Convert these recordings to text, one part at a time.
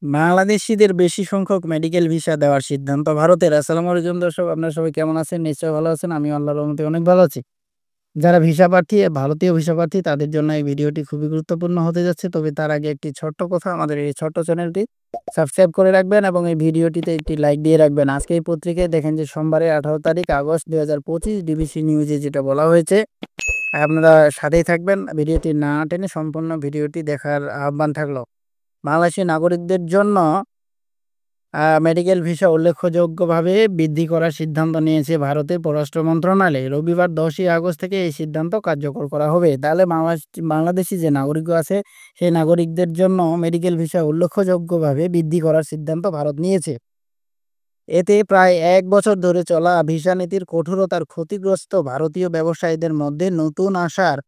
বাংলাদেশীদের বেশি সংখ্যক মেডিকেল ভিসা দেওয়ার সিদ্ধান্ত ভারতের। আসসালামু আলাইকুম দর্শক, আপনারা সবাই কেমন আছেন? নিশ্চয়ই ভালো আছেন। আমি আল্লাহর রহমতে অনেক ভালো আছি। যারা ভিসা প্রার্থী, ভারতীয় ভিসা প্রার্থী তাদের জন্য এই ভিডিওটি খুবই গুরুত্বপূর্ণ হতে যাচ্ছে। তবে তার আগে একটি ছোট্ট কথা, আমাদের এই ছোট্ট চ্যানেলটি সাবস্ক্রাইব করে রাখবেন এবং এই ভিডিওটিতে একটি লাইক দিয়ে রাখবেন। আজকে এই পত্রিকায় দেখেন যে সোমবারে 18 তারিখ আগস্ট 2025 ডিবিসি নিউজে যেটা বলা হয়েছে, আপনারা সাথেই থাকবেন। ভিডিওটি না টেনে সম্পূর্ণ ভিডিওটি দেখার আহ্বান থাকলো। বাংলাদেশী নাগরিকদের জন্য মেডিকেল ভিসা উল্লেখযোগ্যভাবে বৃদ্ধি করার সিদ্ধান্ত নিয়েছে ভারতের পররাষ্ট্র মন্ত্রণালয়। রবিবার 10ই আগস্ট থেকে এই সিদ্ধান্ত কার্যকর করা হবে। তাহলে বাংলাদেশি যে নাগরিক আছে, সেই নাগরিকদের জন্য মেডিকেল ভিসা উল্লেখযোগ্যভাবে বৃদ্ধি করার সিদ্ধান্ত ভারত নিয়েছে। এতে প্রায় 1 বছর ধরে চলা ভিসা নীতির কঠোরতার ক্ষতিগ্রস্ত ভারতীয় ব্যবসায়ীদের মধ্যে নতুন আশার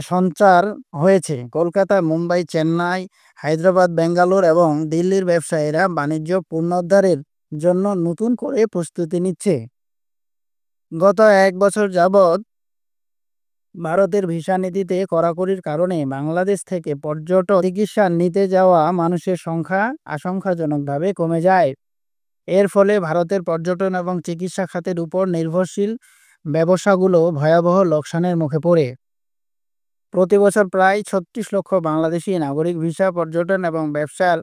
সঞ্চার হয়েছে। কলকাতা, মুম্বাই, চেন্নাই, হায়দ্রাবাদ, বেঙ্গালুরু এবং দিল্লির ব্যবসায়ীরা বাণিজ্য পুনরুদ্ধারের জন্য নতুন করে প্রস্তুতি নিচ্ছে। গত 1 বছর যাবৎ ভারতের ভিসা নীতিতে কড়াকড়ির কারণে বাংলাদেশ থেকে পর্যটন চিকিৎসা নিতে যাওয়া মানুষের সংখ্যা আশঙ্কাজনকভাবে কমে যায়। এর ফলে ভারতের পর্যটন এবং চিকিৎসা খাতের উপর নির্ভরশীল ব্যবসাগুলো ভয়াবহ লোকসানের মুখে পড়ে। প্রতি বছর প্রায় 36 লক্ষ বাংলাদেশি নাগরিক ভিসা, পর্যটন এবং ব্যবসার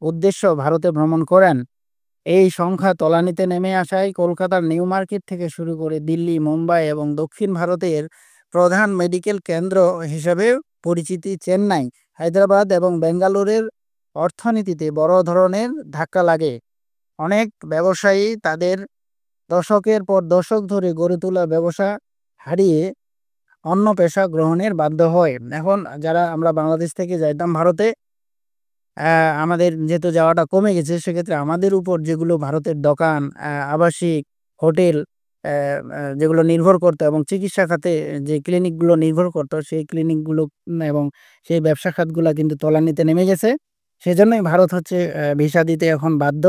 উদ্দেশ্য ভারতে ভ্রমণ করেন। এই সংখ্যা তলানিতে নেমে আসায় কলকাতার নিউ মার্কেট থেকে শুরু করে দিল্লি, মুম্বাই এবং দক্ষিণ ভারতের প্রধান মেডিকেল কেন্দ্র হিসেবে পরিচিতি চেন্নাই, হায়দ্রাবাদ এবং বেঙ্গালুরুর অর্থনীতিতে বড় ধরনের ধাক্কা লাগে। অনেক ব্যবসায়ী তাদের দশকের পর দশক ধরে গড়ে তোলা ব্যবসা হারিয়ে অন্য পেশা গ্রহণের বাধ্য হয়। এখন যারা আমরা বাংলাদেশ থেকে যাইতাম ভারতে, আমাদের যেহেতু যাওয়াটা কমে গেছে, সেক্ষেত্রে আমাদের উপর যেগুলো ভারতের দোকান, আবাসিক, হোটেল, যেগুলো নির্ভর করতো এবং চিকিৎসা খাতে যে ক্লিনিকগুলো নির্ভর করতো, সেই ক্লিনিকগুলো এবং সেই ব্যবসা খাতগুলো কিন্তু তলানিতে নেমে গেছে। সেজন্যই ভারত হচ্ছে ভিসা দিতে এখন বাধ্য।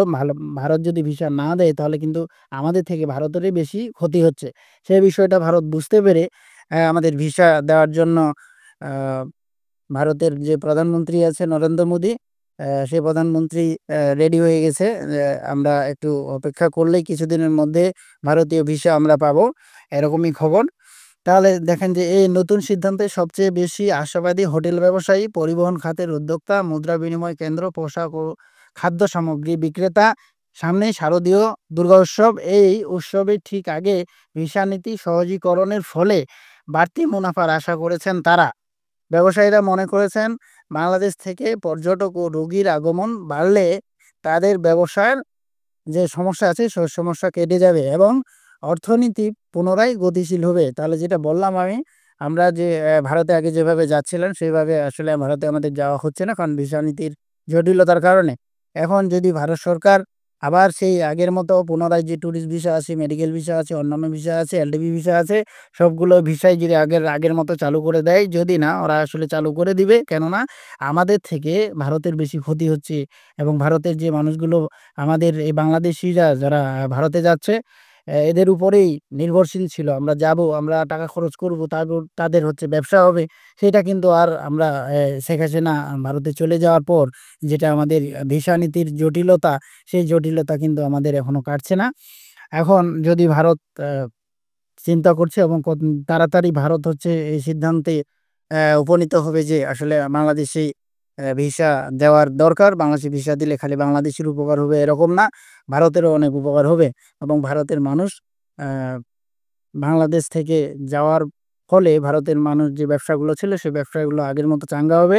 ভারত যদি ভিসা না দেয় তাহলে কিন্তু আমাদের থেকে ভারতেরই বেশি ক্ষতি হচ্ছে। সেই বিষয়টা ভারত বুঝতে পেরে আমাদের ভিসা দেওয়ার জন্য ভারতের যে প্রধানমন্ত্রী আছে নরেন্দ্র মোদী, সেই প্রধানমন্ত্রী রেডি হয়ে গেছে। আমরা একটু অপেক্ষা করলেই কিছুদিনের মধ্যে ভারতীয় ভিসা আমরা পাবো, এরকমই খবর। তাহলে দেখেন যে এই নতুন সিদ্ধান্তে সবচেয়ে বেশি আশাবাদী হোটেল ব্যবসায়ী, পরিবহন খাতের উদ্যোক্তা, মুদ্রা বিনিময় কেন্দ্র, পোশাক ও খাদ্য সামগ্রী বিক্রেতা। সামনেই শারদীয় দুর্গা উৎসব। এই উৎসবের ঠিক আগে ভিসা নীতি সহজীকরণের ফলে বাড়তি মুনাফার আশা করেছেন তারা। ব্যবসায়ীরা মনে করেছেন, বাংলাদেশ থেকে পর্যটক ও রোগীর আগমন বাড়লে তাদের ব্যবসার যে সমস্যা আছে সেই সমস্যা কেটে যাবে এবং অর্থনীতি পুনরায় গতিশীল হবে। তাহলে যেটা বললাম আমি, আমরা যে ভারতে আগে যেভাবে যাচ্ছিলাম সেভাবে আসলে ভারতে আমাদের যাওয়া হচ্ছে না, কারণ ভিসা নীতির জটিলতার কারণে। এখন যদি ভারত সরকার আবার সেই আগের মতো পুনরায় যে ট্যুরিস্ট ভিসা আছে, মেডিকেল ভিসা আছে, অন্যান্য ভিসা আছে, এলডিবি ভিসা আছে, সবগুলো ভিসাই যদি আগের মতো চালু করে দেয়, যদি না ওরা আসলে চালু করে দিবে, কেননা আমাদের থেকে ভারতের বেশি ক্ষতি হচ্ছে। এবং ভারতের যে মানুষগুলো, আমাদের এই বাংলাদেশিরা যারা ভারতে যাচ্ছে, এদের উপরেই নির্ভরশীল ছিল। আমরা যাব, আমরা টাকা খরচ করব, তারপর তাদের হচ্ছে ব্যবসা হবে। সেটা কিন্তু আর আমরা শেখ হাসিনা ভারতে চলে যাওয়ার পর যেটা আমাদের ভিসা নীতির জটিলতা, সেই জটিলতা কিন্তু আমাদের এখনো কাটছে না। এখন যদি ভারত চিন্তা করছে এবং তাড়াতাড়ি ভারত হচ্ছে এই সিদ্ধান্তে উপনীত হবে যে আসলে বাংলাদেশি ভিসা দেওয়ার দরকার। বাংলাদেশি ভিসা দিলে খালি বাংলাদেশের উপকার হবে এরকম না, ভারতেরও অনেক উপকার হবে। এবং ভারতের মানুষ বাংলাদেশ থেকে যাওয়ার ফলে ভারতের মানুষ যে ব্যবসাগুলো ছিল সেই ব্যবসাগুলো আগের মতো চাঙ্গা হবে